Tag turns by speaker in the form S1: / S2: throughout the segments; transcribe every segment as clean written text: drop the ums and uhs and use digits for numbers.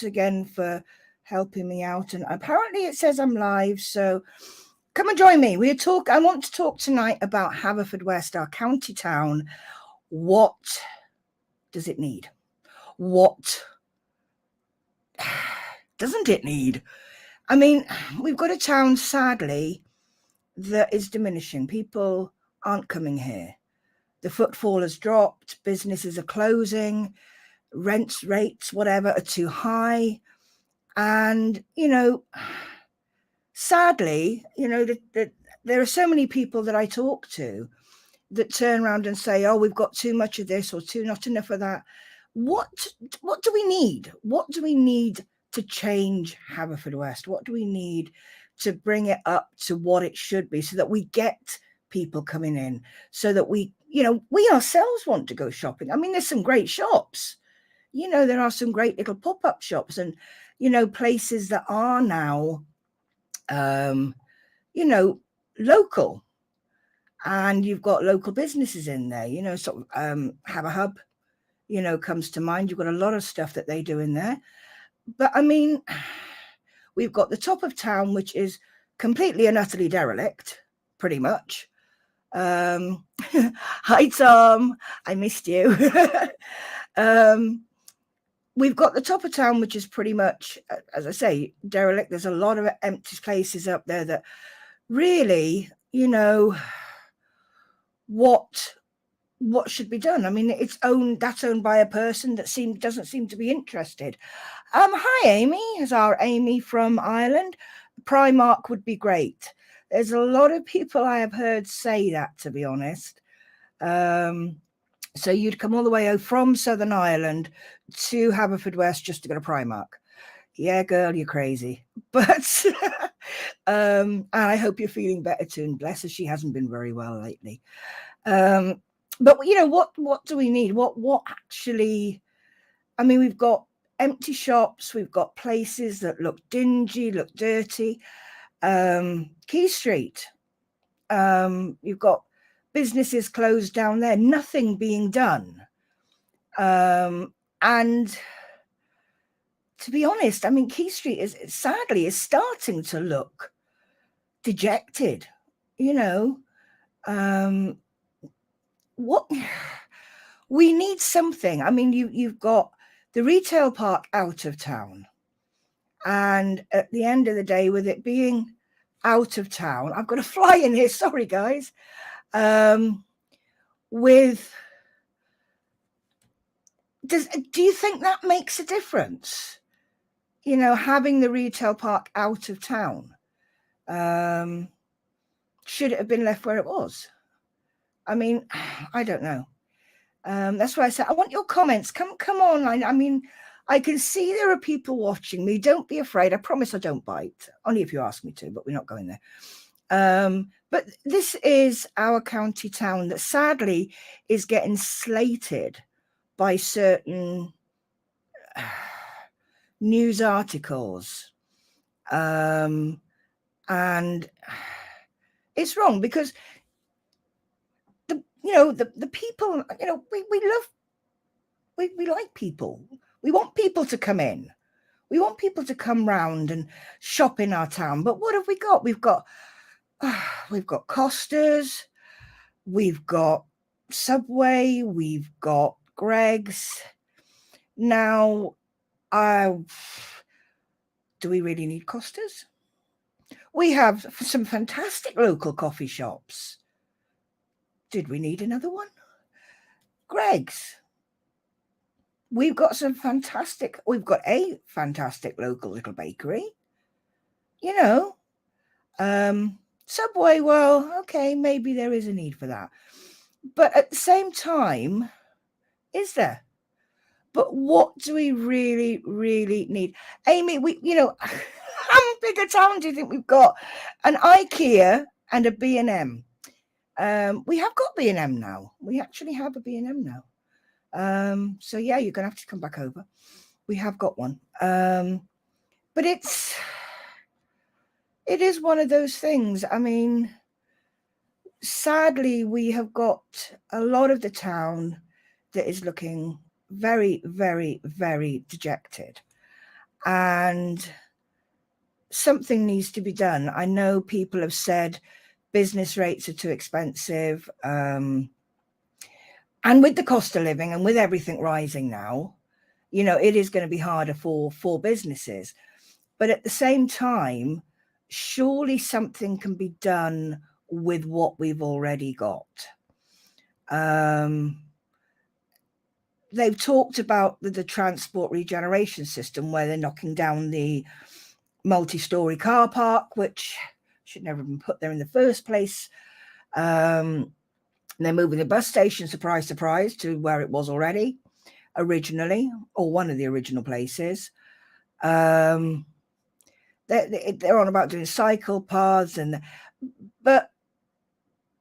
S1: again for helping me out. And apparently it says I'm live, so come and join me. I want to talk tonight about Haverfordwest, our county town. What does it need? What doesn't it need? I mean, we've got a town, sadly, that is diminishing. People aren't coming here. The footfall has dropped, businesses are closing, rents, rates, whatever, are too high. And, sadly, there are so many people that I talk to that turn around and say, oh, we've got too much of this or not enough of that. What do we need? What do we need to change Haverfordwest? What do we need to bring it up to what it should be so that we get people coming in, so that we ourselves want to go shopping? I mean, there's some great shops. There are some great little pop-up shops and, places that are now, local. And you've got local businesses in there, sort of Have a Hub, comes to mind. You've got a lot of stuff that they do in there. But I mean, we've got the top of town, which is completely and utterly derelict, pretty much. Hi, Tom. I missed you. We've got the top of town, which is pretty much, as I say, derelict. There's a lot of empty places up there that really, what should be done? I mean, that's owned by a person that doesn't seem to be interested. Hi, Amy. Is our Amy from Ireland? Primark would be great. There's a lot of people I have heard say that, to be honest. So you'd come all the way from Southern Ireland to Haverfordwest just to go to Primark. Yeah, girl, you're crazy. But and I hope you're feeling better too. And bless her, she hasn't been very well lately. But what do we need? What actually? I mean, we've got empty shops. We've got places that look dingy, look dirty. Key Street. You've got businesses closed down there. Nothing being done. And to be honest, I mean, Key Street is sadly starting to look dejected. What we need something. I mean, you've got the retail park out of town, and at the end of the day, with it being out of town, I've got a fly in here. Sorry, guys. Do you think that makes a difference? Having the retail park out of town. Should it have been left where it was? I mean, I don't know. That's why I said I want your comments. Come online. I mean, I can see there are people watching me. Don't be afraid. I promise I don't bite. Only if you ask me to, but we're not going there. But this is our county town that sadly is getting slated by certain news articles. And it's wrong because the people, we like people. We want people to come in. We want people to come round and shop in our town. But what have we got? We've got Costa's, we've got Subway, we've got Greg's. Now, do we really need Costa's? We have some fantastic local coffee shops. Did we need another one? Greg's. We've got a fantastic local little bakery. Subway, well, okay, maybe there is a need for that. But at the same time, is there? But what do we really, really need? Amy, how big a town do you think we've got? An IKEA and a B&M. We have got B&M now. We actually have a B&M now. So yeah, you're gonna have to come back over. We have got one. But it is one of those things. I mean, sadly, we have got a lot of the town that is looking very, very, very dejected. and something needs to be done. I know people have said business rates are too expensive, and with the cost of living and with everything rising now, you know, it is going to be harder for businesses. But at the same time, surely something can be done with what we've already got. They've talked about the transport regeneration system, where they're knocking down the multi-story car park, which should never have been put there in the first place. They're moving the bus station, surprise, surprise, to where it was already originally, or one of the original places. They're on about doing cycle paths, but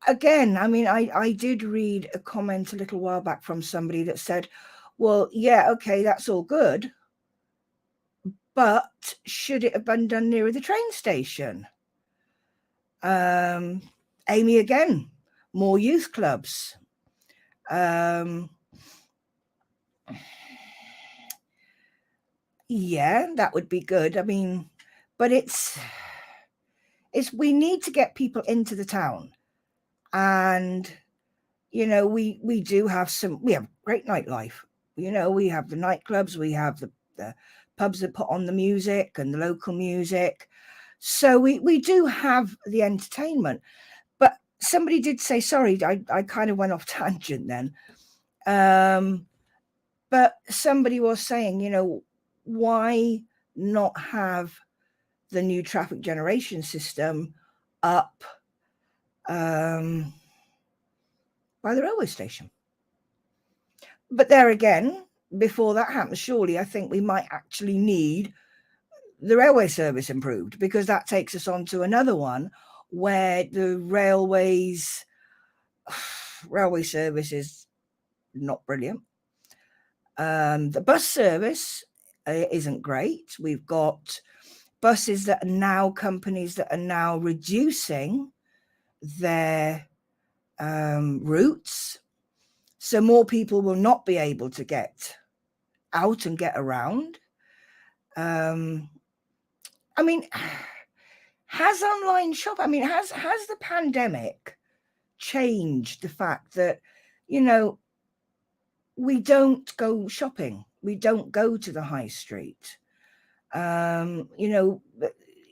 S1: again, I mean, I did read a comment a little while back from somebody that said, well, yeah, okay, that's all good, but should it have been done nearer the train station? Amy, again, more youth clubs. Yeah, that would be good. I mean, but it's we need to get people into the town, and you know, we do have we have great nightlife. You know, we have the nightclubs, we have the pubs that put on the music and the local music. So we do have the entertainment. But somebody did say, sorry, I kind of went off tangent then. But somebody was saying, you know, why not have the new traffic generation system up by the railway station? But there again, before that happens, surely I think we might actually need the railway service improved, because that takes us on to another one where the railway service is not brilliant. The bus service isn't great. We've got buses that are now companies that are now reducing their routes, so more people will not be able to get out and get around. I mean, has online shop, I mean, has the pandemic changed the fact that, you know, we don't go shopping, we don't go to the high street? You know,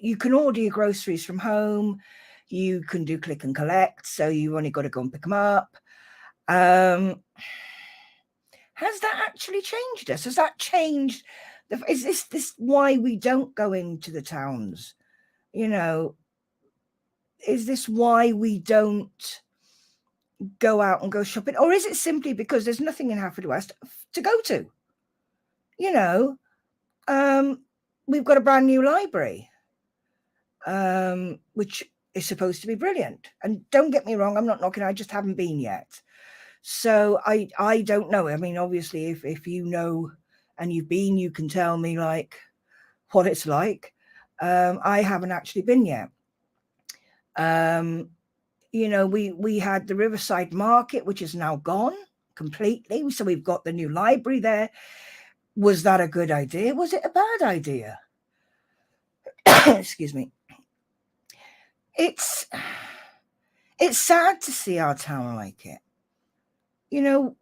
S1: you can order your groceries from home, you can do click and collect, so you've only got to go and pick them up. Has that actually changed us? Has that changed? Is this why we don't go into the towns? You know, is this why we don't go out and go shopping? Or is it simply because there's nothing in Haverfordwest to go to? You know, we've got a brand new library, which is supposed to be brilliant. And don't get me wrong, I'm not knocking, I just haven't been yet. So I don't know. I mean, obviously, if you know and you've been, you can tell me like what it's like. I haven't actually been yet. You know, we had the Riverside Market, which is now gone completely. So we've got the new library there. Was that a good idea? Was it a bad idea? Excuse me. It's sad to see our town like it. You know,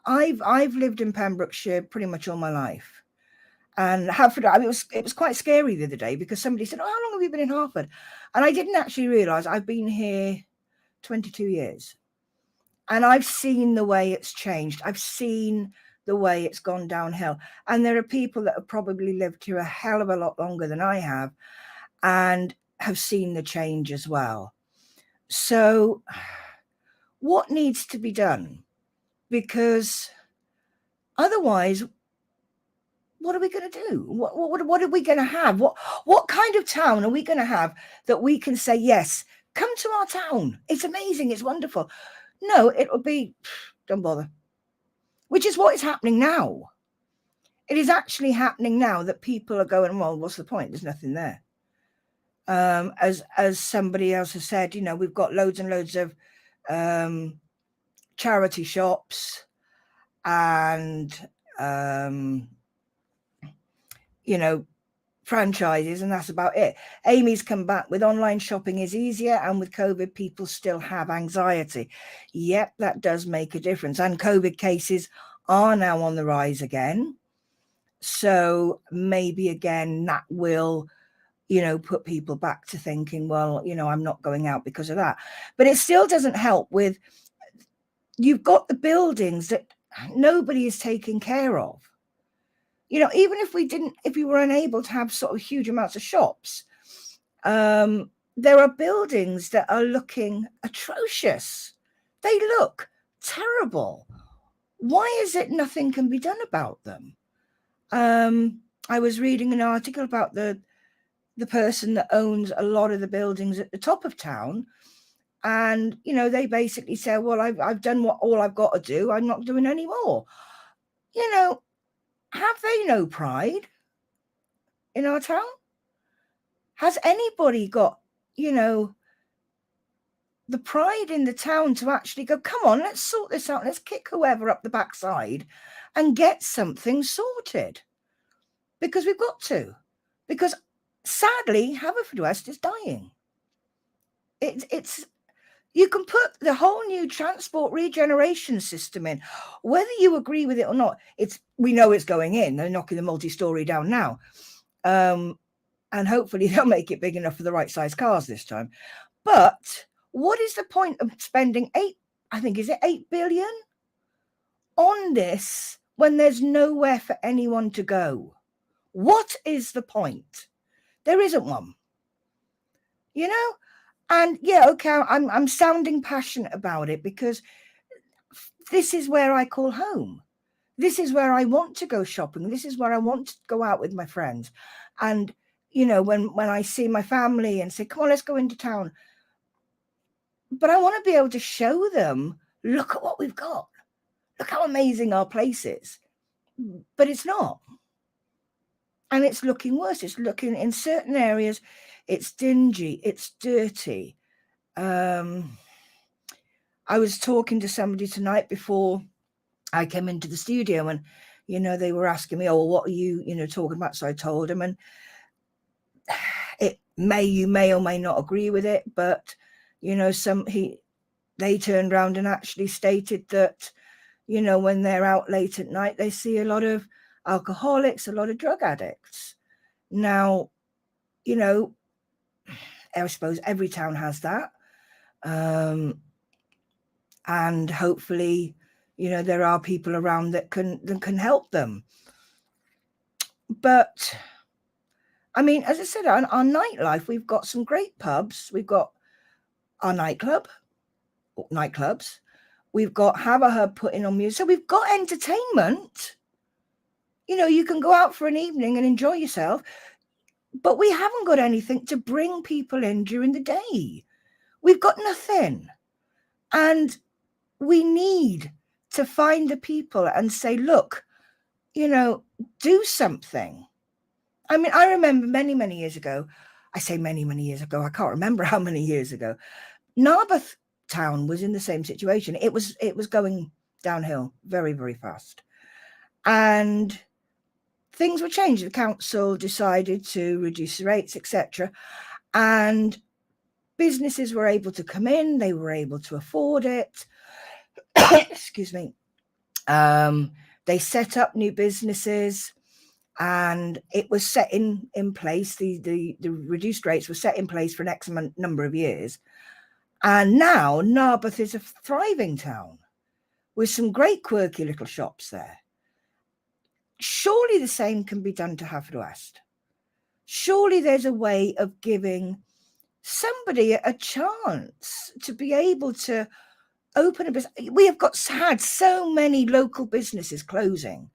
S1: I've lived in Pembrokeshire pretty much all my life. And Hartford, I mean, it was quite scary the other day, because somebody said, oh, how long have you been in Hartford? And I didn't actually realise I've been here 22 years. And I've seen the way it's changed. I've seen the way it's gone downhill. And there are people that have probably lived here a hell of a lot longer than I have and have seen the change as well. So what needs to be done? Because otherwise, what are we going to do? What are we going to have? What kind of town are we going to have that we can say, yes, come to our town, it's amazing, it's wonderful? No, it will be, don't bother. Which is what is happening now. It is actually happening now that people are going, well, what's the point? There's nothing there. As somebody else has said, you know, we've got loads and loads of charity shops and, you know, franchises, and that's about it. Amy's come back with online shopping is easier, and with COVID, people still have anxiety. Yep, that does make a difference. And COVID cases are now on the rise again. So maybe again, that will, put people back to thinking, well, I'm not going out because of that. But it still doesn't help with, you've got the buildings that nobody is taking care of. Even if we were unable to have sort of huge amounts of shops, there are buildings that are looking atrocious. They look terrible. Why is it nothing can be done about them? I was reading an article about the person that owns a lot of the buildings at the top of town. And, they basically say, well, I've done all I've got to do. I'm not doing any more. Have they no pride in our town? Has anybody got, the pride in the town to actually go, come on, let's sort this out. Let's kick whoever up the backside and get something sorted. Because we've got to. Because sadly, Haverfordwest is dying. It's you can put the whole new transport regeneration system in, whether you agree with it or not. We know it's going in. They're knocking the multi-story down now, and hopefully they'll make it big enough for the right size cars this time. But what is the point of spending 8 billion on this when there's nowhere for anyone to go? What is the point? There isn't one. And yeah, okay, I'm sounding passionate about it because this is where I call home. This is where I want to go shopping. This is where I want to go out with my friends. And, when I see my family and say, come on, let's go into town. But I want to be able to show them, look at what we've got. Look how amazing our place is. But it's not. And it's looking worse. It's looking in certain areas. It's dingy. It's dirty. I was talking to somebody tonight before I came into the studio, and they were asking me, oh, what are you talking about? So I told them, and you may or may not agree with it, but they turned around and actually stated that when they're out late at night, they see a lot of alcoholics, a lot of drug addicts. Now, I suppose every town has that. And hopefully, there are people around that can help them. But I mean, as I said, on our nightlife, we've got some great pubs. We've got our nightclubs. We've got Haverhub putting on music. So we've got entertainment. You can go out for an evening and enjoy yourself. But we haven't got anything to bring people in during the day. We've got nothing. And we need to find the people and say, look, do something. I mean, I remember many, many years ago, I say many, many years ago, I can't remember how many years ago, Narberth town was in the same situation. It was going downhill very, very fast. And things were changed. The council decided to reduce the rates, etc. And businesses were able to come in. They were able to afford it. Excuse me. They set up new businesses, and it was set in place. The reduced rates were set in place for an X number of years. And now Narberth is a thriving town with some great quirky little shops there. Surely the same can be done to Haverfordwest. Surely there's a way of giving somebody a chance to be able to open a business. We have had so many local businesses closing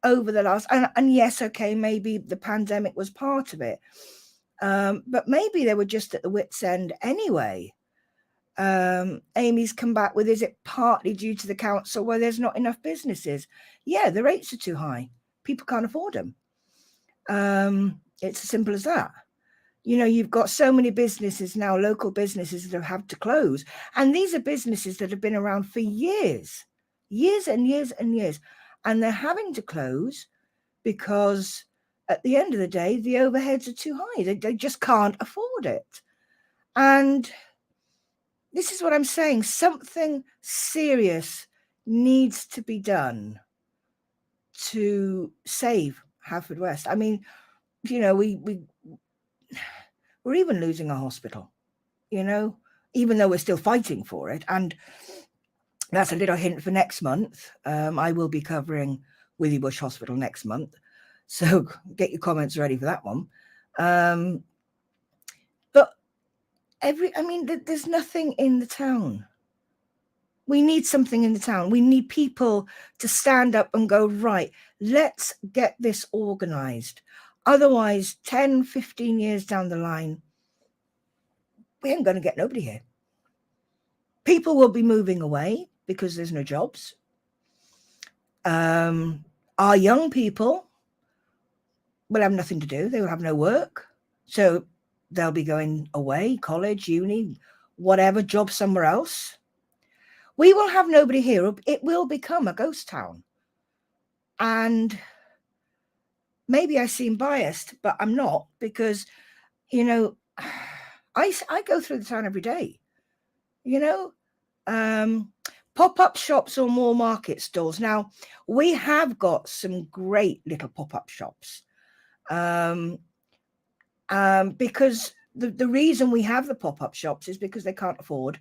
S1: over the last, and yes, okay, maybe the pandemic was part of it, but maybe they were just at the wit's end anyway. Amy's come back with, is it partly due to the council where there's not enough businesses? Yeah, the rates are too high. People can't afford them. It's as simple as that. You've got so many businesses now, local businesses that have had to close. And these are businesses that have been around for years and years and years. And they're having to close because at the end of the day, the overheads are too high. They just can't afford it. And this is what I'm saying. Something serious needs to be done to save Haverfordwest. I mean, you know, we're even losing a hospital, you know, even though we're still fighting for it. And that's a little hint for next month. I will be covering Withybush Hospital next month. So get your comments ready for that one. But there's nothing in the town. We need something in the town. We need people to stand up and go, right, let's get this organised. Otherwise, 10, 15 years down the line, we ain't going to get nobody here. People will be moving away because there's no jobs. Our young people will have nothing to do. They will have no work. So they'll be going away, college, uni, whatever, job somewhere else. We will have nobody here. It will become a ghost town. And maybe I seem biased, but I'm not, because, you know, I go through the town every day, you know, pop-up shops or more market stalls. Now, we have got some great little pop-up shops, because the reason we have the pop-up shops is because they can't afford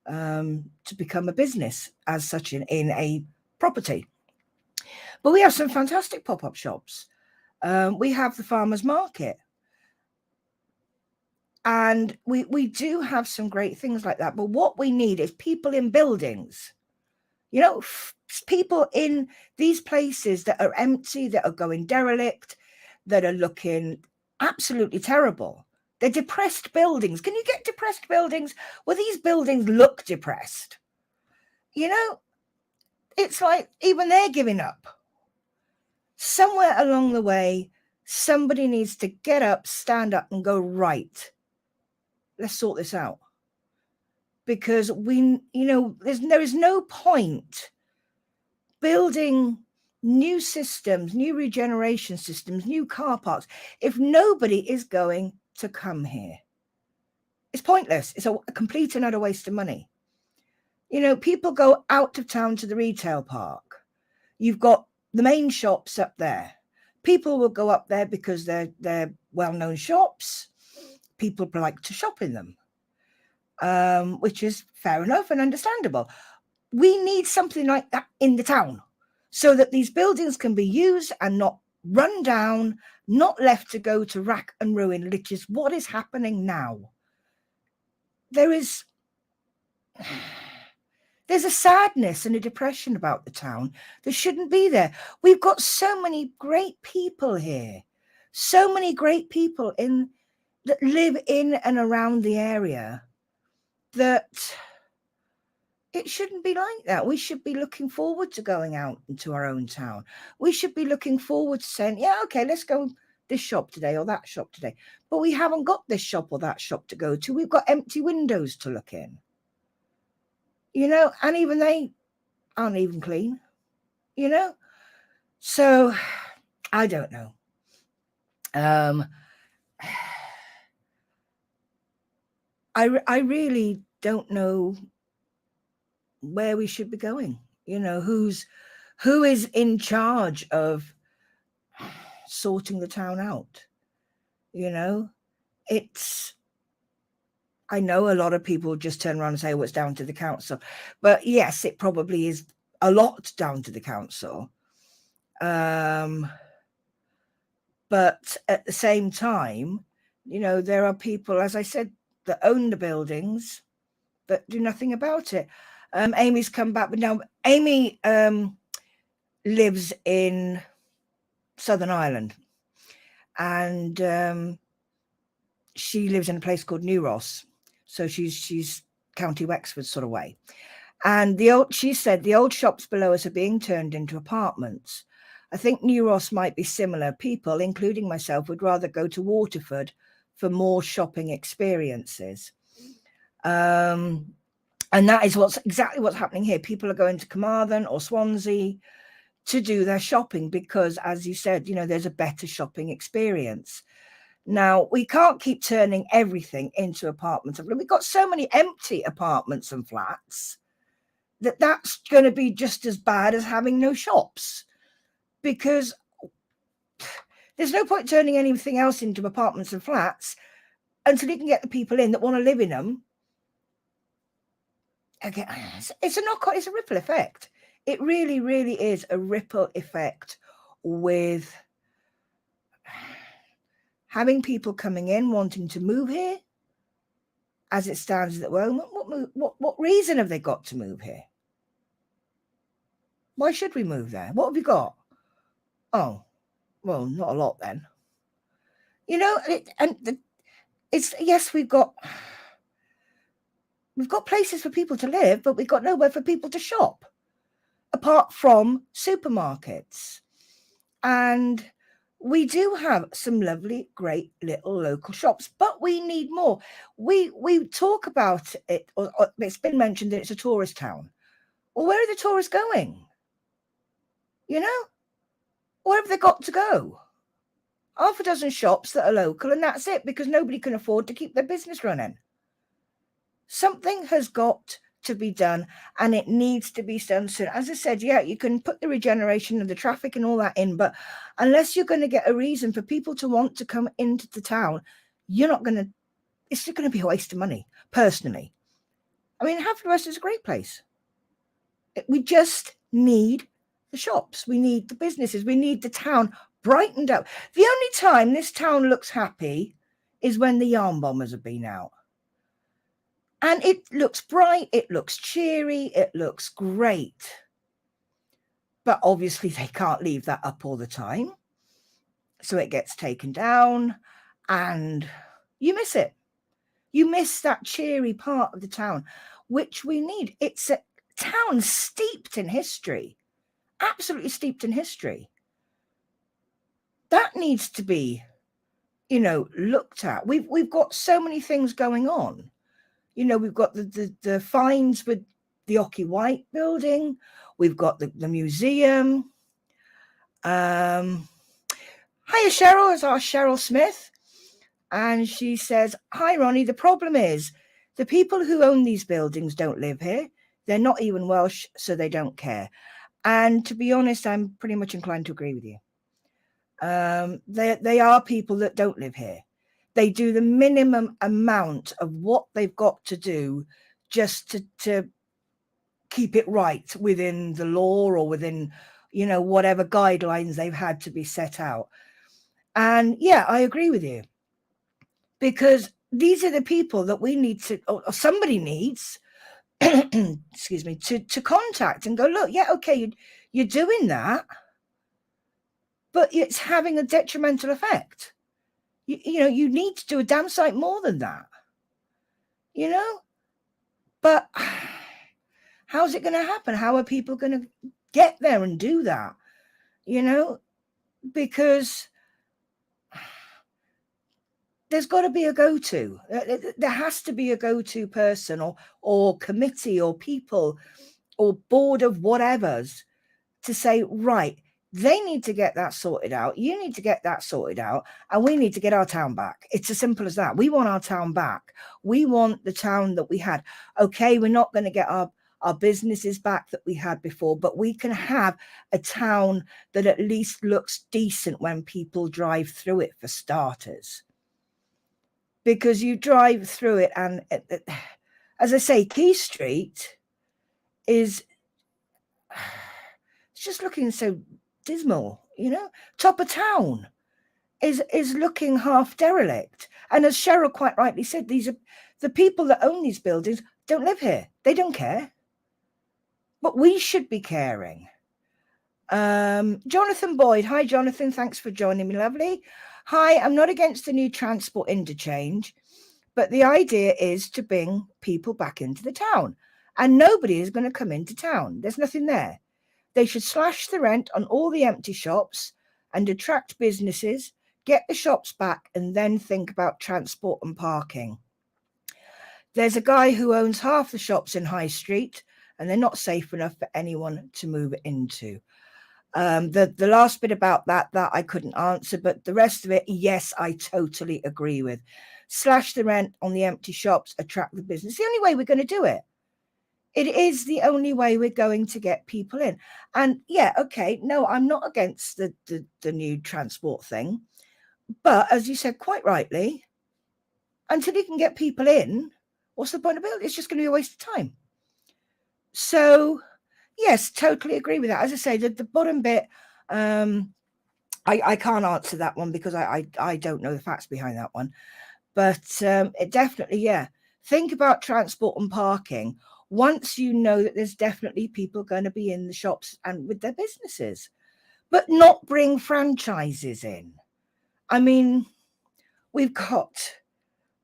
S1: to become a business as such in a property. But we have some fantastic pop-up shops. We have the farmers market. And we do have some great things like that. But what we need is people in buildings, you know, people in these places that are empty, that are going derelict, that are looking absolutely terrible. They're depressed buildings. Can you get depressed buildings? Well, these buildings look depressed. You know, it's like even they're giving up. Somewhere along the way, somebody needs to get up, stand up and go, right, let's sort this out. Because there is no point building new systems, new regeneration systems, new car parks, if nobody is going to come here. It's pointless. It's a complete and utter waste of money. You know, people go out of town to the retail park. You've got the main shops up there. People will go up there because they're well-known shops. People like to shop in them, which is fair enough and understandable. We need something like that in the town so that these buildings can be used and not run down, not left to go to rack and ruin, which is what is happening now. There's a sadness and a depression about the town that shouldn't be there. We've got so many great people here, so many great people that live in and around the area, that it shouldn't be like that. We should be looking forward to going out into our own town. We should be looking forward to saying, yeah, okay, let's go this shop today or that shop today. But we haven't got this shop or that shop to go to. We've got empty windows to look in. You know, and even they aren't even clean, you know? So, I don't know. I really don't know where we should be going. You know, who is in charge of sorting the town out? You know, I know a lot of people just turn around and say, well, it's down to the council. But yes, it probably is a lot down to the council. But at the same time, you know, there are people, as I said, that own the buildings that do nothing about it. Amy's come back, but now Amy lives in Southern Ireland, and she lives in a place called New Ross. So she's County Wexford sort of way. And she said the old shops below us are being turned into apartments. I think New Ross might be similar. People, including myself, would rather go to Waterford for more shopping experiences. And that is exactly what's happening here. People are going to Carmarthen or Swansea to do their shopping because, as you said, there's a better shopping experience. Now, we can't keep turning everything into apartments. We've got so many empty apartments and flats that's going to be just as bad as having no shops, because there's no point turning anything else into apartments and flats until you can get the people in that want to live in them. Again, it's a ripple effect. It really, really is a ripple effect with having people coming in wanting to move here. As it stands at the moment, what reason have they got to move here? Why should we move there? What have we got? Oh, well, not a lot then. Yes, we've got places for people to live, but we've got nowhere for people to shop apart from supermarkets. And we do have some lovely, great little local shops, but we need more. We talk about it, or it's been mentioned that it's a tourist town. Well, where are the tourists going? Where have they got to go? Half a dozen shops that are local, and that's it, because nobody can afford to keep their business running. Something has got to be done, and it needs to be done soon. As I said, yeah, you can put the regeneration of the traffic and all that in, but unless you're going to get a reason for people to want to come into the town, it's going to be a waste of money, personally. I mean, Haverfordwest is a great place. We just need the shops. We need the businesses. We need the town brightened up. The only time this town looks happy is when the yarn bombers have been out. And it looks bright, it looks cheery, it looks great. But obviously they can't leave that up all the time. So it gets taken down and you miss it. You miss that cheery part of the town, which we need. It's a town steeped in history, absolutely steeped in history. That needs to be, looked at. We've got so many things going on. We've got the finds with the Ocky White building. We've got the museum. Hiya, Cheryl. It's our Cheryl Smith. And she says, hi, Ronnie. The problem is the people who own these buildings don't live here. They're not even Welsh, so they don't care. And to be honest, I'm pretty much inclined to agree with you. They are people that don't live here. They do the minimum amount of what they've got to do just to keep it right within the law or within, whatever guidelines they've had to be set out. And yeah, I agree with you, because these are the people that we need to, or somebody needs, excuse me, to contact and go, look, yeah, okay, you're doing that, but it's having a detrimental effect. You need to do a damn sight more than that, but how's it going to happen? How are people going to get there and do that? Because there's got to be a go-to. There has to be a go-to person or committee or people or board of whatevers to say, right, they need to get that sorted out. You need to get that sorted out. And we need to get our town back. It's as simple as that. We want our town back. We want the town that we had. Okay, we're not going to get our businesses back that we had before, but we can have a town that at least looks decent when people drive through it, for starters. Because you drive through it and, as I say, Key Street is just looking so dismal, Top of Town is looking half derelict. And as Cheryl quite rightly said, these are the people that own these buildings don't live here. They don't care. But we should be caring. Jonathan Boyd. Hi, Jonathan. Thanks for joining me, lovely. Hi, I'm not against the new transport interchange, but the idea is to bring people back into the town. And nobody is going to come into town. There's nothing there. They should slash the rent on all the empty shops and attract businesses, get the shops back, and then think about transport and parking. There's a guy who owns half the shops in High Street, and they're not safe enough for anyone to move into. The last bit about that I couldn't answer, but the rest of it, yes, I totally agree with. Slash the rent on the empty shops, attract the business. The only way we're going to do it. It is the only way we're going to get people in. And yeah, okay, no, I'm not against the new transport thing. But as you said quite rightly, until you can get people in, what's the point of building? It's just going to be a waste of time. So yes, totally agree with that. As I say, the bottom bit, I can't answer that one because I don't know the facts behind that one. But it definitely, yeah. Think about transport and parking. Once you know that there's definitely people going to be in the shops and with their businesses, but not bring franchises in. I mean, we've got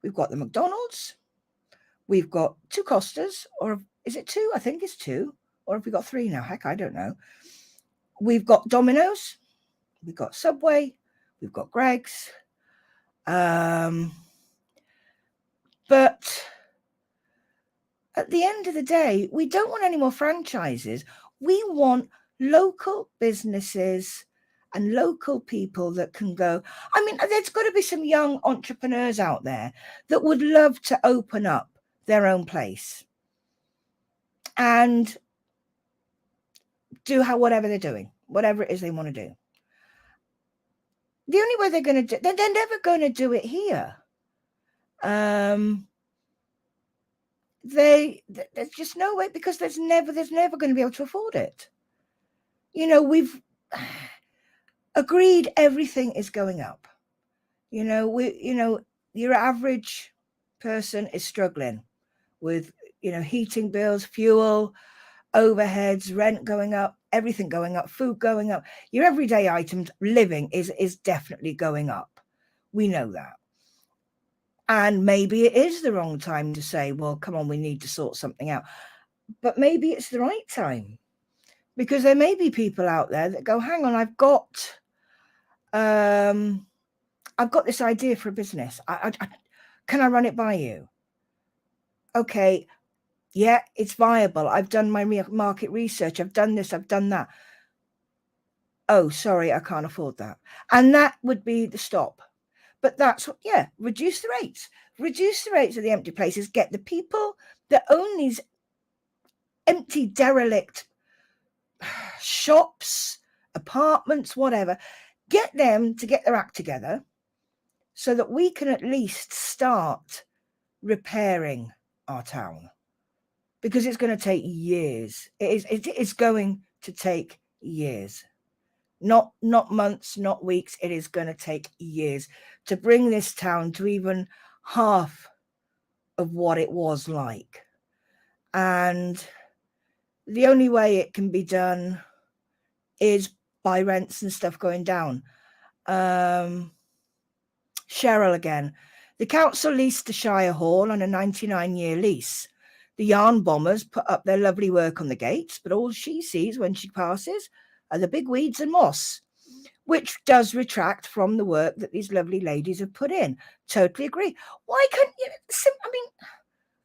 S1: the McDonald's, we've got 2 Costas, or is it 2? I think it's 2. Or have we got 3 now? Heck, I don't know. We've got Domino's, we've got Subway, we've got Greg's. But at the end of the day, we don't want any more franchises. We want local businesses and local people that can go. I mean, there's got to be some young entrepreneurs out there that would love to open up their own place and do whatever they're doing, whatever it is they want to do. The only way they're going to do, they're never going to do it here. There's just no way, because there's never going to be able to afford it. You know, we've agreed everything is going up. You know, your average person is struggling with, heating bills, fuel, overheads, rent going up, everything going up, food going up. Your everyday items, living is definitely going up. We know that. And maybe it is the wrong time to say, well, come on, we need to sort something out. But maybe it's the right time, because there may be people out there that go, hang on, I've got this idea for a business. Can I run it by you? Okay, yeah, it's viable. I've done my market research. I've done this, I've done that. Oh, sorry, I can't afford that. And that would be the stop. But that's what, reduce the rates. Reduce the rates of the empty places. Get the people that own these empty, derelict shops, apartments, whatever, get them to get their act together so that we can at least start repairing our town. Because it's going to take years. It's going to take years. Not months, not weeks. It is going to take years to bring this town to even half of what it was like. And the only way it can be done is by rents and stuff going down. Cheryl again. The council leased the Shire Hall on a 99-year lease. The yarn bombers put up their lovely work on the gates, but all she sees when she passes are the big weeds and moss, which does retract from the work that these lovely ladies have put in. Totally agree. Why couldn't you,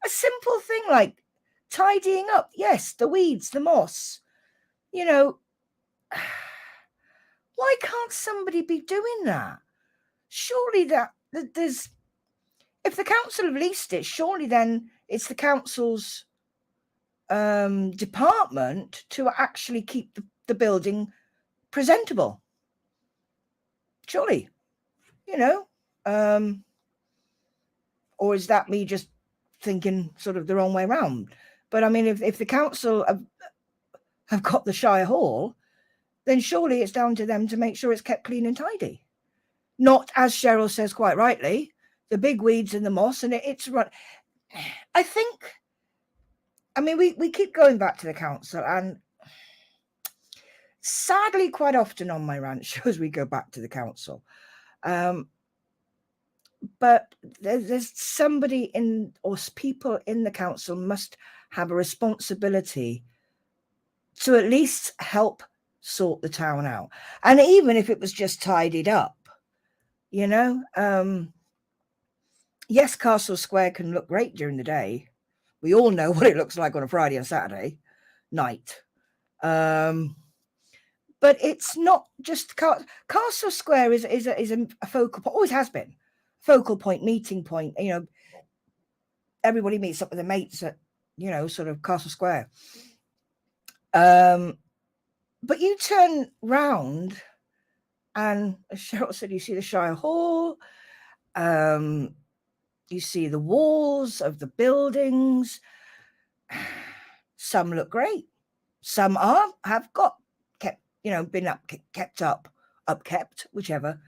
S1: a simple thing like tidying up, yes, the weeds, the moss, why can't somebody be doing that? Surely there's, if the council have leased it, surely then it's the council's department to actually keep the building presentable. Surely, or is that me just thinking sort of the wrong way around? But I mean, if the council have got the Shire Hall, then surely it's down to them to make sure it's kept clean and tidy. Not, as Cheryl says quite rightly, the big weeds and the moss, and it's run. I think, we keep going back to the council, and sadly, quite often on my rant shows we go back to the council. But there's somebody or people in the council must have a responsibility to at least help sort the town out. And even if it was just tidied up, yes, Castle Square can look great during the day. We all know what it looks like on a Friday and Saturday night. But But it's not just Castle Square is a focal point, always has been, focal point, meeting point. You know, everybody meets up with their mates at, you know, sort of Castle Square. But you turn round, and as Cheryl said, you see the Shire Hall. You see the walls of the buildings. Some look great. Some have got kept, you know, been upkept, whichever.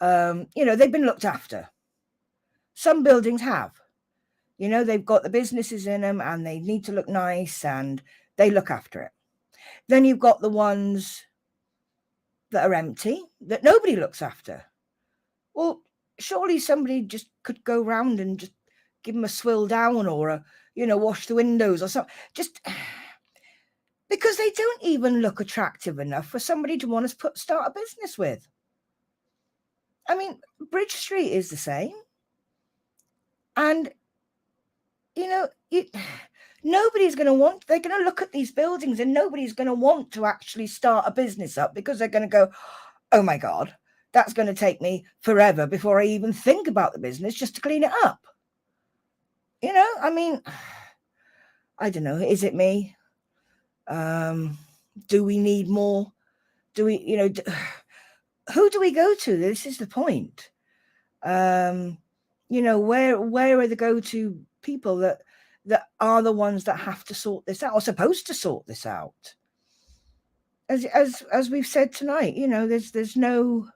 S1: You know, they've been looked after. Some buildings have. You know, they've got the businesses in them and they need to look nice and they look after it. Then you've got the ones that are empty that nobody looks after. Well, surely somebody just could go round and just give them a swill down or wash the windows or something. Just because they don't even look attractive enough for somebody to want to start a business with. I mean, Bridge Street is the same. And, you know, nobody's going to want, they're going to look at these buildings and nobody's going to want to actually start a business up because they're going to go, oh my God, that's going to take me forever before I even think about the business just to clean it up. You know, I mean, I don't know. Is it me? Do we need more? Do we, you know, who do we go to? This is the point. You know, where are the go-to people that are the ones that have to sort this out or supposed to sort this out? As we've said tonight, you know, there's no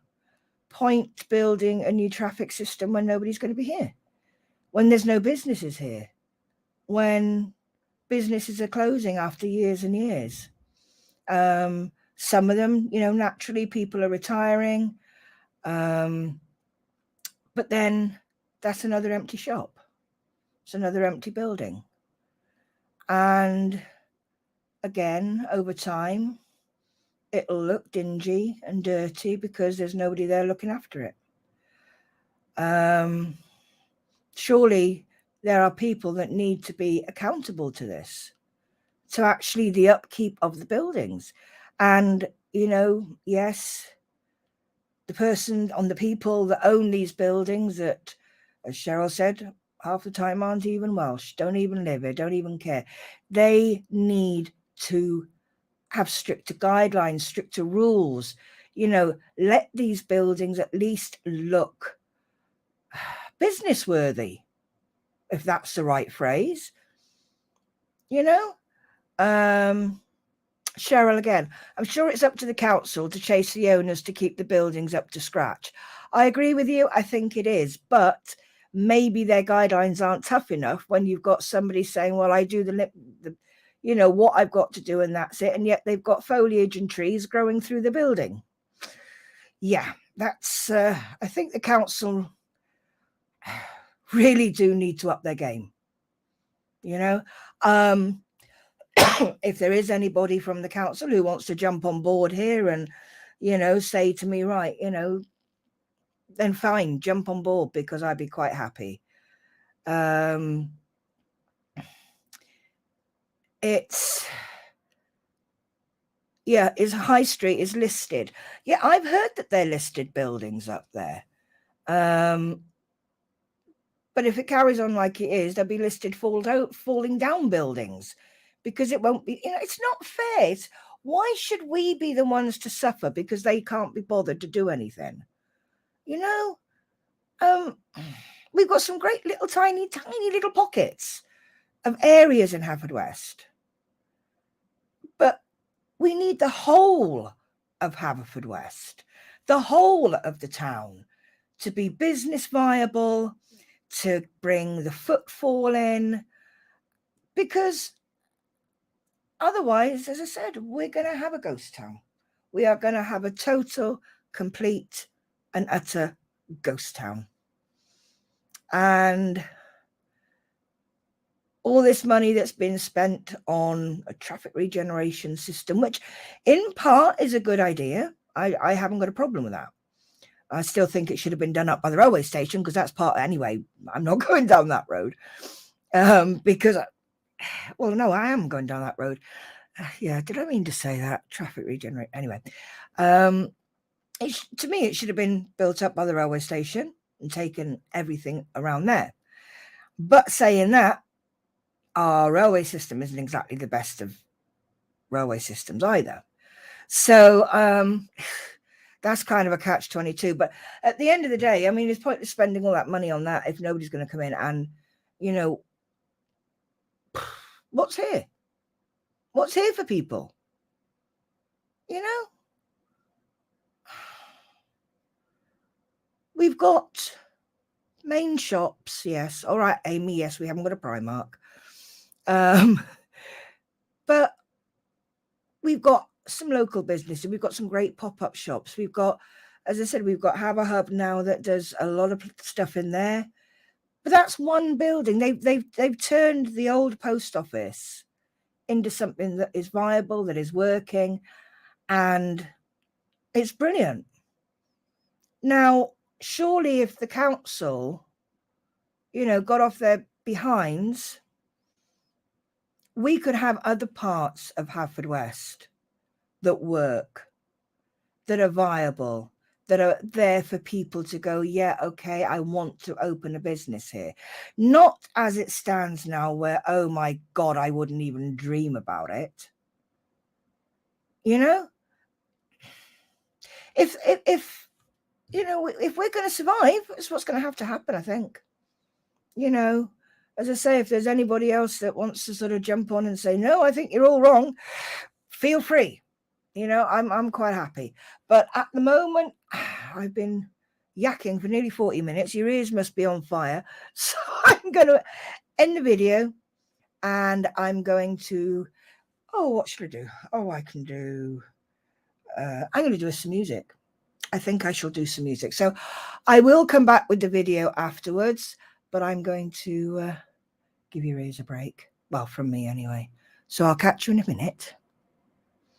S1: point building a new traffic system when nobody's going to be here, when there's no businesses here, when businesses are closing after years and years. Some of them, you know, naturally people are retiring. But then that's another empty shop. It's another empty building. And again, over time, it'll look dingy and dirty because there's nobody there looking after it. Surely there are people that need to be accountable to this, to actually the upkeep of the buildings. And, you know, yes, the people that own these buildings that, as Cheryl said, half the time aren't even Welsh, don't even live here, don't even care. They need to have stricter guidelines, stricter rules, you know, let these buildings at least look business worthy, if that's the right phrase. You know, Cheryl again, I'm sure it's up to the council to chase the owners to keep the buildings up to scratch. I agree with you. I think it is, but maybe their guidelines aren't tough enough when you've got somebody saying, well, I do the you know, what I've got to do and that's it. And yet they've got foliage and trees growing through the building. Yeah, that's, I think the council really do need to up their game. You know, if there is anybody from the council who wants to jump on board here and, you know, say to me, right, you know, then fine, jump on board, because I'd be quite happy. It's, yeah, is High Street is listed. Yeah, I've heard that they're listed buildings up there. But if it carries on like it is, they'll be listed falling down buildings, because it won't be, you know, it's not fair. Why should we be the ones to suffer because they can't be bothered to do anything? You know, we've got some great little tiny little pockets of areas in Haverfordwest, but we need the whole of Haverfordwest, the whole of the town, to be business viable, to bring the footfall in, because otherwise, as I said, we're going to have a ghost town. We are going to have a total, complete and utter ghost town. And all this money that's been spent on a traffic regeneration system, which in part is a good idea. I haven't got a problem with that. I still think it should have been done up by the railway station, because that's part, anyway, I'm not going down that road. Because, well, no, I am going down that road. Yeah, did I mean to say that? Traffic regenerate. Anyway, to me, it should have been built up by the railway station and taken everything around there. But saying that, our railway system isn't exactly the best of railway systems either. So that's kind of a catch-22. But at the end of the day, I mean, it's pointless spending all that money on that if nobody's going to come in and, you know, what's here? What's here for people? You know? We've got main shops, yes. All right, Amy, yes, we haven't got a Primark. But we've got some local businesses. We've got some great pop-up shops. We've got, as I said, we've got Haverhub now that does a lot of stuff in there. But that's one building. They've turned the old post office into something that is viable, that is working, and it's brilliant. Now, surely if the council, you know, got off their behinds, we could have other parts of Haverfordwest that work, that are viable, that are there for people to go, yeah, okay, I want to open a business here. Not as it stands now where, oh my God, I wouldn't even dream about it. You know? If you know, if we're going to survive, it's what's going to happen, I think. You know, as I say, if there's anybody else that wants to sort of jump on and say, no, I think you're all wrong, feel free. You know, I'm quite happy. But at the moment, I've been yakking for nearly 40 minutes. Your ears must be on fire. So I'm going to end the video and I'm going to, oh, what should I do? Oh, I can do, I'm going to do some music. I think I shall do some music. So I will come back with the video afterwards, but I'm going to give your ears a break. Well, from me anyway. So I'll catch you in a minute.